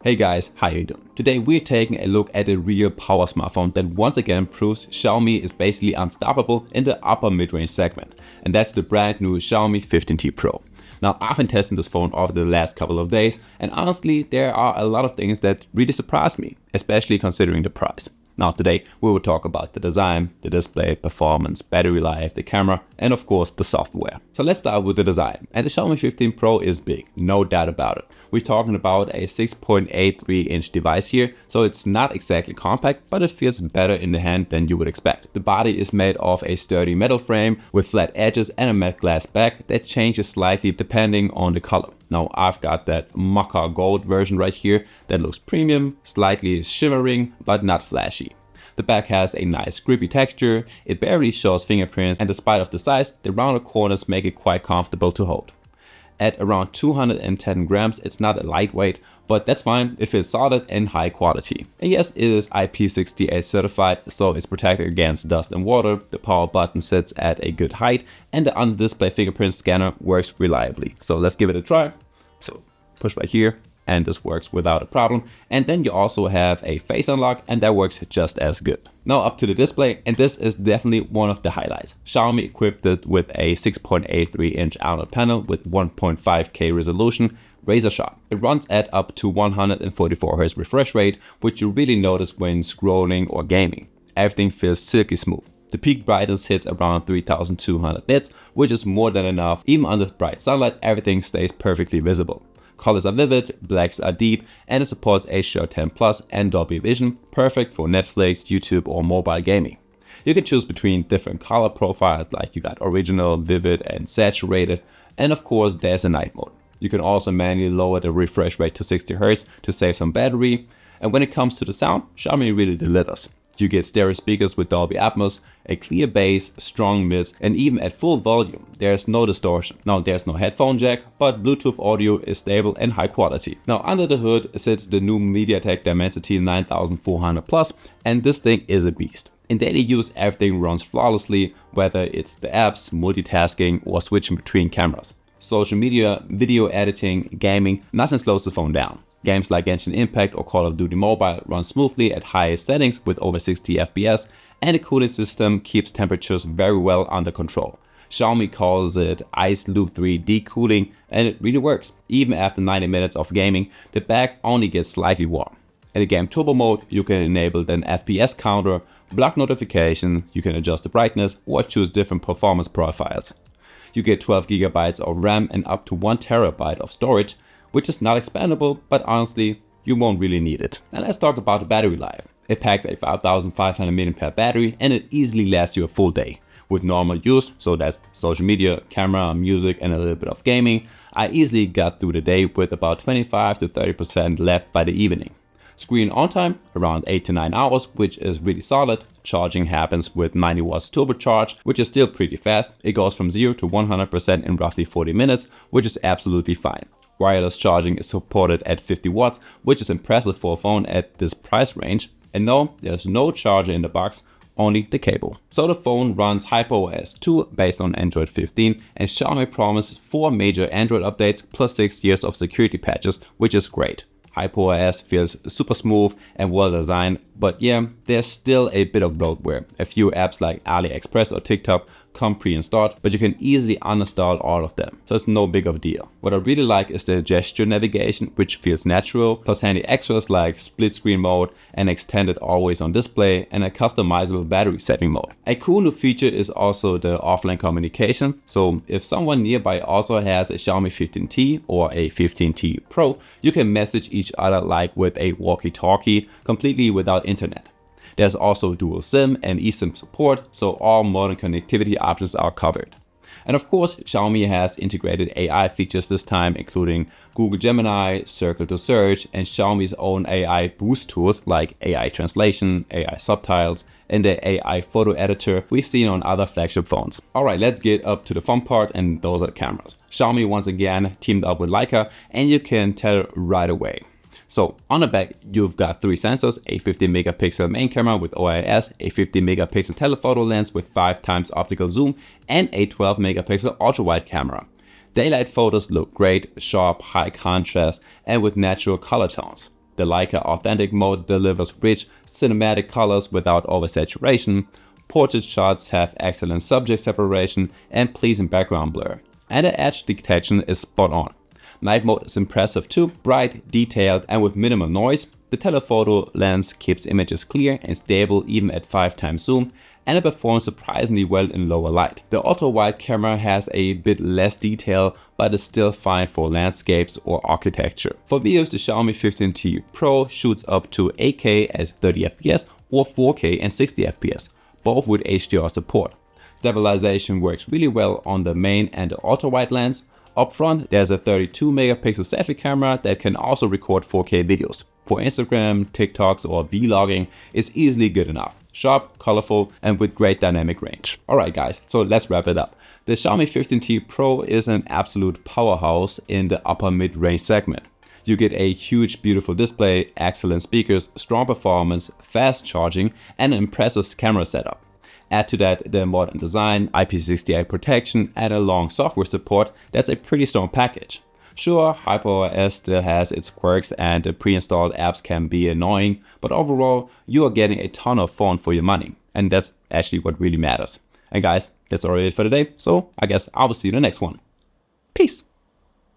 Hey guys, how you doing? Today we're taking a look at a real power smartphone that once again proves Xiaomi is basically unstoppable in the upper mid-range segment, and that's the brand new Xiaomi 15T Pro. Now I've been testing this phone over the last couple of days, and honestly there are a lot of things that really surprised me, especially considering the price. Now today we will talk about the design, the display, performance, battery life, the camera, and of course the software. So let's start with the design. And the Xiaomi 15 Pro is big, no doubt about it. We're talking about a 6.83-inch device here, so it's not exactly compact, but it feels better in the hand than you would expect. The body is made of a sturdy metal frame with flat edges and a matte glass back that changes slightly depending on the color. Now I've got that mocha gold version right here that looks premium, slightly shimmering, but not flashy. The back has a nice grippy texture, it barely shows fingerprints, and despite of the size, the rounded corners make it quite comfortable to hold. At around 210 grams, it's not a lightweight, but that's fine if it's solid and high quality. And yes, it is IP68 certified, so it's protected against dust and water, the power button sits at a good height, and the under-display fingerprint scanner works reliably. So let's give it a try. So push right here, and this works without a problem. And then you also have a face unlock, and that works just as good. Now up to the display, and this is definitely one of the highlights. Xiaomi equipped it with a 6.83-inch AMOLED panel with 1.5K resolution, razor sharp. It runs at up to 144Hz refresh rate, which you really notice when scrolling or gaming. Everything feels silky smooth. The peak brightness hits around 3200 nits, which is more than enough. Even under bright sunlight, everything stays perfectly visible. Colors are vivid, blacks are deep, and it supports HDR10+ and Dolby Vision, perfect for Netflix, YouTube, or mobile gaming. You can choose between different color profiles, like you got original, vivid, and saturated, and of course there's a night mode. You can also manually lower the refresh rate to 60Hz to save some battery. And when it comes to the sound, Xiaomi really delivers. You get stereo speakers with Dolby Atmos, a clear bass, strong mids, and even at full volume, there's no distortion. Now there's no headphone jack, but Bluetooth audio is stable and high quality. Now under the hood sits the new MediaTek Dimensity 9400+, and this thing is a beast. In daily use, everything runs flawlessly, whether it's the apps, multitasking, or switching between cameras. Social media, video editing, gaming, nothing slows the phone down. Games like Genshin Impact or Call of Duty Mobile run smoothly at highest settings with over 60 FPS, and the cooling system keeps temperatures very well under control. Xiaomi calls it Ice Loop 3D cooling, and it really works. Even after 90 minutes of gaming, the back only gets slightly warm. In the game turbo mode, you can enable an FPS counter, block notifications, you can adjust the brightness, or choose different performance profiles. You get 12 GB of RAM and up to 1 TB of storage, which is not expandable, but honestly, you won't really need it. Now let's talk about the battery life. It packs a 5500 mAh battery, and it easily lasts you a full day. With normal use, so that's social media, camera, music, and a little bit of gaming, I easily got through the day with about 25 to 30% left by the evening. Screen on time, around 8 to 9 hours, which is really solid. Charging happens with 90 watts turbocharge, which is still pretty fast. It goes from 0 to 100% in roughly 40 minutes, which is absolutely fine. Wireless charging is supported at 50 watts, which is impressive for a phone at this price range. And no, there's no charger in the box, only the cable. So the phone runs HyperOS 2 based on Android 15, and Xiaomi promises 4 major Android updates plus 6 years of security patches, which is great. HyperOS feels super smooth and well designed, but yeah, there's still a bit of bloatware. A few apps like AliExpress or TikTok come pre-installed, but you can easily uninstall all of them, so it's no big of a deal. What I really like is the gesture navigation, which feels natural, plus handy extras like split screen mode, an extended always on display, and a customizable battery setting mode. A cool new feature is also the offline communication, so if someone nearby also has a Xiaomi 15T or a 15T Pro, you can message each other like with a walkie-talkie, completely without internet. There's also dual SIM and eSIM support, so all modern connectivity options are covered. And of course, Xiaomi has integrated AI features this time, including Google Gemini, Circle to Search, and Xiaomi's own AI boost tools like AI translation, AI subtitles, and the AI photo editor we've seen on other flagship phones. Alright, let's get up to the fun part, and those are the cameras. Xiaomi once again teamed up with Leica, and you can tell right away. So on the back, you've got 3 sensors, a 50 megapixel main camera with OIS, a 50 megapixel telephoto lens with 5x optical zoom, and a 12 megapixel ultra-wide camera. Daylight photos look great, sharp, high contrast, and with natural color tones. The Leica Authentic mode delivers rich cinematic colors without oversaturation. Portrait shots have excellent subject separation and pleasing background blur. And the edge detection is spot on. Night mode is impressive too, bright, detailed and with minimal noise. The telephoto lens keeps images clear and stable even at 5x zoom, and it performs surprisingly well in lower light. The ultra-wide camera has a bit less detail, but is still fine for landscapes or architecture. For videos, the Xiaomi 15T Pro shoots up to 8K at 30 fps or 4K and 60 fps, both with HDR support. Stabilization works really well on the main and the ultra-wide lens. Up front, there's a 32 megapixel selfie camera that can also record 4K videos. For Instagram, TikToks or vlogging, it's easily good enough. Sharp, colorful and with great dynamic range. Alright guys, so let's wrap it up. The Xiaomi 15T Pro is an absolute powerhouse in the upper mid-range segment. You get a huge beautiful display, excellent speakers, strong performance, fast charging and an impressive camera setup. Add to that the modern design, IP68 protection and a long software support. That's a pretty strong package. Sure, HyperOS still has its quirks and the pre-installed apps can be annoying, but overall you are getting a ton of phone for your money, and that's actually what really matters. And guys, that's already it for today, so I guess I will see you in the next one. Peace!